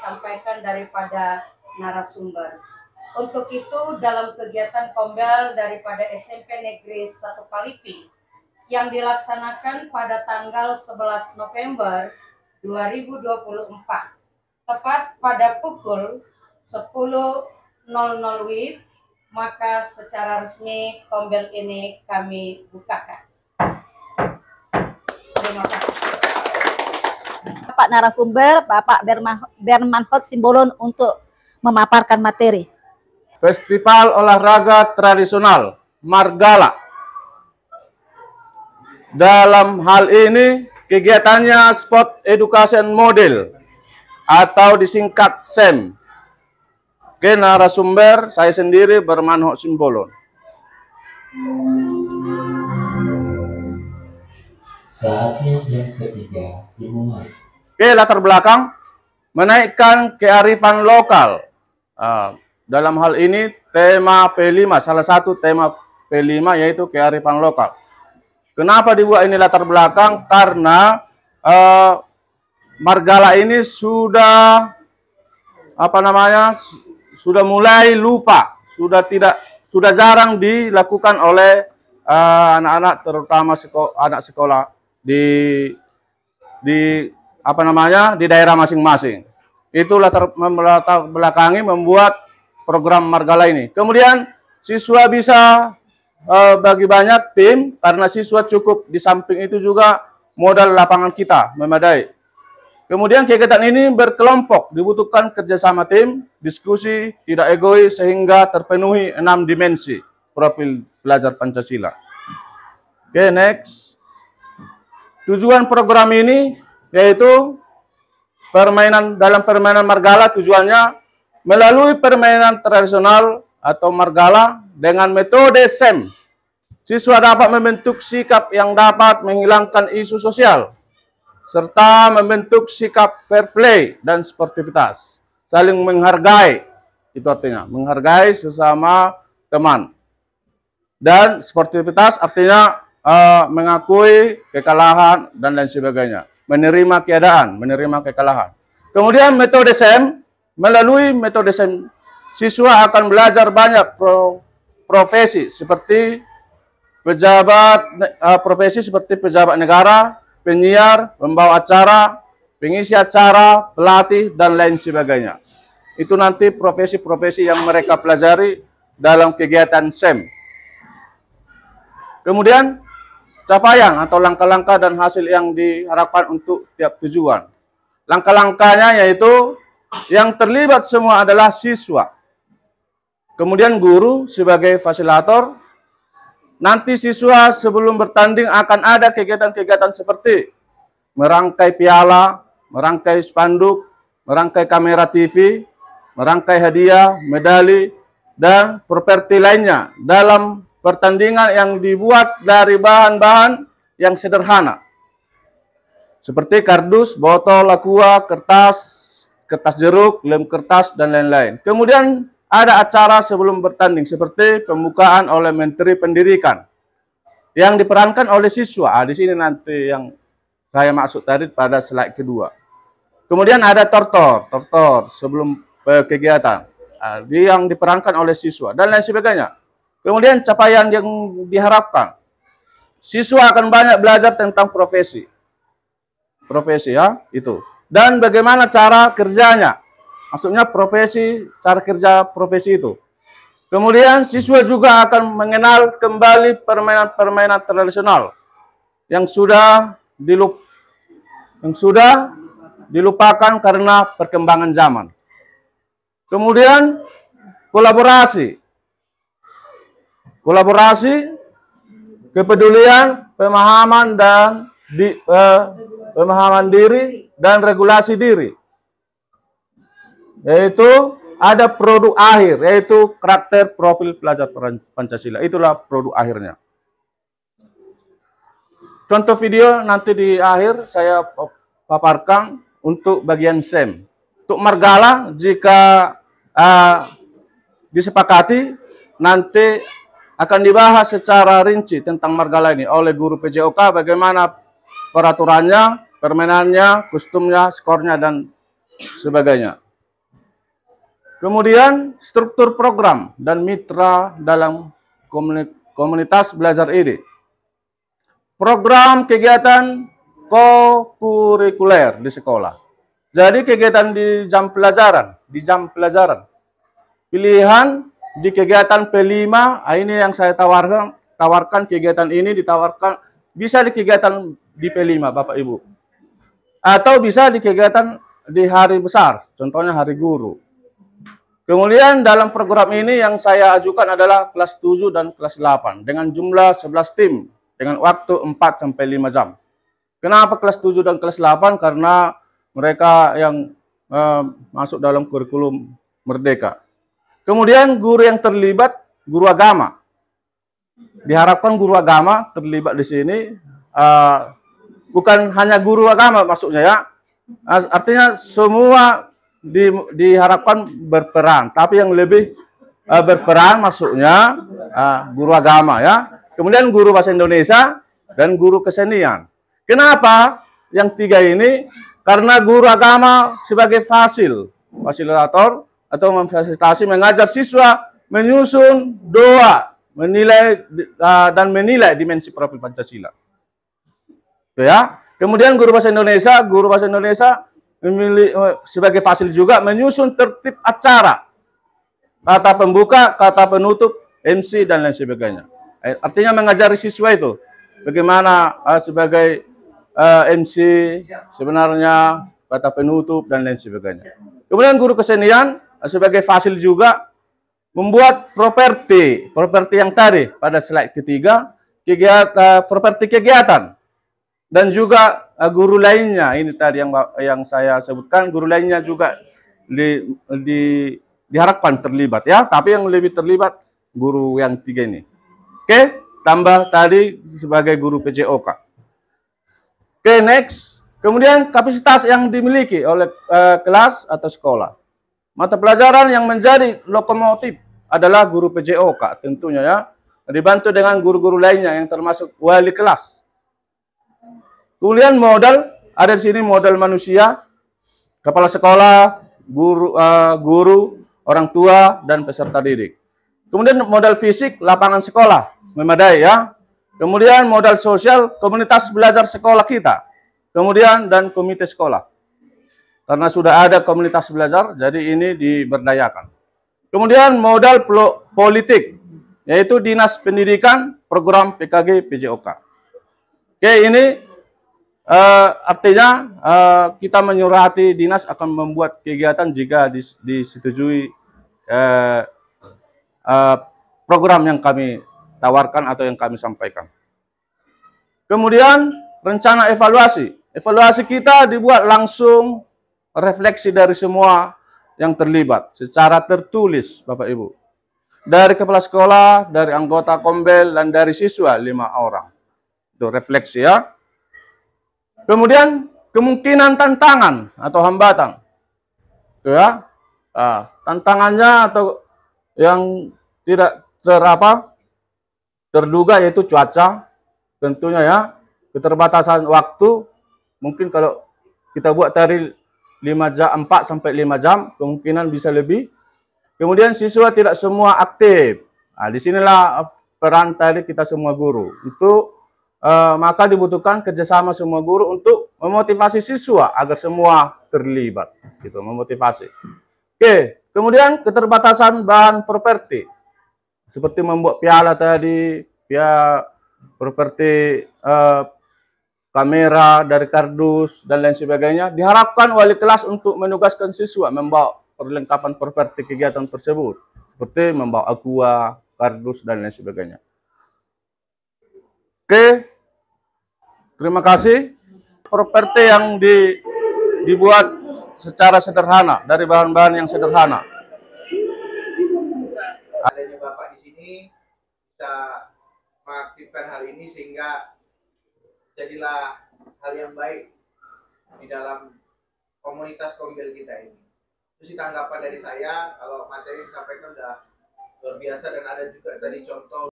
disampaikan daripada narasumber. Untuk itu dalam kegiatan Kombel daripada SMP Negeri 1 Palipi yang dilaksanakan pada tanggal 11 November 2024 tepat pada pukul 10.00 WIB, maka secara resmi Kombel ini kami bukakan. Terima kasih. Bapak narasumber, Bapak Bermanfaat Simbolon untuk memaparkan materi. Festival Olahraga Tradisional Margala. Dalam hal ini kegiatannya Sport Education Model atau disingkat SEM. Oke, narasumber saya sendiri Bermanfaat Simbolon. Saatnya jam ketiga dimulai. Oke, latar belakang menaikkan kearifan lokal. Dalam hal ini tema P5, salah satu tema P5 yaitu kearifan lokal. Kenapa dibuat ini latar belakang? Karena Margala ini sudah sudah mulai lupa, sudah jarang dilakukan oleh anak-anak, terutama anak sekolah di daerah masing-masing. Itu latar belakangi membuat program Margala ini. Kemudian siswa bisa bagi banyak tim, karena siswa cukup, di samping itu juga modal lapangan kita memadai. Kemudian kegiatan ini berkelompok, dibutuhkan kerjasama tim, diskusi, tidak egois, sehingga terpenuhi 6 dimensi profil belajar Pancasila. Oke, next. Tujuan program ini yaitu dalam permainan Margala, tujuannya melalui permainan tradisional atau Margala dengan metode SEM, siswa dapat membentuk sikap yang dapat menghilangkan isu sosial, serta membentuk sikap fair play dan sportivitas, saling menghargai, itu artinya menghargai sesama teman. Dan sportivitas artinya mengakui kekalahan dan lain sebagainya, menerima keadaan, menerima kekalahan. Kemudian metode SEM, melalui metode SEM, siswa akan belajar banyak profesi seperti pejabat negara, penyiar, pembawa acara, pengisi acara, pelatih, dan lain sebagainya. Itu nanti profesi-profesi yang mereka pelajari dalam kegiatan SEM. Kemudian capaian atau langkah-langkah dan hasil yang diharapkan untuk tiap tujuan. Langkah-langkahnya yaitu yang terlibat semua adalah siswa. Kemudian guru sebagai fasilitator. Nanti siswa sebelum bertanding akan ada kegiatan-kegiatan seperti merangkai piala, merangkai spanduk, merangkai kamera TV, merangkai hadiah, medali, dan properti lainnya dalam pertandingan yang dibuat dari bahan-bahan yang sederhana. Seperti kardus, botol aqua, kertas jeruk, lem kertas, dan lain-lain. Kemudian ada acara sebelum bertanding seperti pembukaan oleh Menteri Pendidikan yang diperankan oleh siswa. Di sini nanti yang saya maksud tadi pada slide kedua. Kemudian ada tortor sebelum kegiatan yang diperankan oleh siswa dan lain sebagainya. Kemudian capaian yang diharapkan, siswa akan banyak belajar tentang profesi ya, itu. Dan bagaimana cara kerjanya, maksudnya cara kerja profesi itu. Kemudian siswa juga akan mengenal kembali permainan-permainan tradisional yang sudah dilupakan karena perkembangan zaman. Kemudian kolaborasi, kepedulian, pemahaman diri dan regulasi diri. Yaitu ada produk akhir, yaitu karakter profil pelajar Pancasila. Itulah produk akhirnya. Contoh video nanti di akhir saya paparkan untuk bagian SEM. Untuk Margala, jika disepakati, nanti akan dibahas secara rinci tentang Margala ini oleh guru PJOK, bagaimana peraturannya, permainannya, kostumnya, skornya, dan sebagainya. Kemudian struktur program dan mitra dalam komunitas belajar ini. Program kegiatan kokurikuler di sekolah. Jadi kegiatan di jam pelajaran, pilihan di kegiatan P5, ini yang saya tawarkan kegiatan ini ditawarkan bisa di kegiatan di P5 Bapak Ibu. Atau bisa di kegiatan di hari besar, contohnya hari guru. Kemudian dalam program ini yang saya ajukan adalah kelas 7 dan kelas 8 dengan jumlah 11 tim dengan waktu 4 sampai 5 jam. Kenapa kelas 7 dan kelas 8? Karena mereka yang masuk dalam kurikulum Merdeka. Kemudian guru yang terlibat, guru agama. Diharapkan guru agama terlibat di sini, bukan hanya guru agama maksudnya ya. Artinya semua diharapkan berperan, tapi yang lebih berperan maksudnya guru agama ya. Kemudian guru bahasa Indonesia dan guru kesenian. Kenapa yang tiga ini? Karena guru agama sebagai fasilitator atau memfasilitasi mengajar siswa menyusun doa, menilai dan menilai dimensi profil Pancasila. Itu ya. Kemudian guru bahasa Indonesia sebagai fasil juga menyusun tertib acara, kata pembuka, kata penutup, MC dan lain sebagainya. Artinya mengajari siswa itu bagaimana sebagai MC sebenarnya, kata penutup dan lain sebagainya. Kemudian guru kesenian sebagai fasil juga membuat properti yang tadi pada slide ketiga, properti kegiatan. Dan juga guru lainnya, ini tadi yang saya sebutkan, guru lainnya juga diharapkan terlibat ya, tapi yang lebih terlibat guru yang tiga ini. Oke, tambah tadi sebagai guru PJOK. Oke, next. Kemudian kapasitas yang dimiliki oleh kelas atau sekolah. Mata pelajaran yang menjadi lokomotif adalah guru PJOK tentunya ya, dibantu dengan guru-guru lainnya yang termasuk wali kelas. Kemudian modal, ada di sini modal manusia, kepala sekolah, guru, orang tua, dan peserta didik. Kemudian modal fisik, lapangan sekolah, memadai ya. Kemudian modal sosial, komunitas belajar sekolah kita. Kemudian dan komite sekolah. Karena sudah ada komunitas belajar, jadi ini diberdayakan. Kemudian modal politik, yaitu Dinas Pendidikan, program PKG PJOK. Oke, ini artinya kita menyurati dinas akan membuat kegiatan jika disetujui program yang kami tawarkan atau yang kami sampaikan. Kemudian rencana evaluasi. Evaluasi kita dibuat langsung refleksi dari semua yang terlibat secara tertulis Bapak Ibu. Dari kepala sekolah, dari anggota Kombel, dan dari siswa 5 orang. Itu refleksi ya. Kemudian kemungkinan tantangan atau hambatan, itu ya, tantangannya atau yang tidak terduga yaitu cuaca, tentunya ya, keterbatasan waktu, mungkin kalau kita buat dari 4 sampai 5 jam, kemungkinan bisa lebih. Kemudian siswa tidak semua aktif, disinilah peran tadi kita semua guru, itu maka dibutuhkan kerjasama semua guru untuk memotivasi siswa agar semua terlibat, gitu, memotivasi. Oke, kemudian keterbatasan bahan properti, seperti membuat piala tadi, properti kamera dari kardus dan lain sebagainya. Diharapkan wali kelas untuk menugaskan siswa membawa perlengkapan properti kegiatan tersebut, seperti membawa aqua, kardus dan lain sebagainya. Oke. Terima kasih. Properti yang dibuat secara sederhana, dari bahan-bahan yang sederhana. Adanya Bapak di sini bisa mengaktifkan hal ini sehingga jadilah hal yang baik di dalam komunitas Kombel kita ini. Itu sih tanggapan dari saya, kalau materi disampaikan sudah luar biasa dan ada juga tadi contoh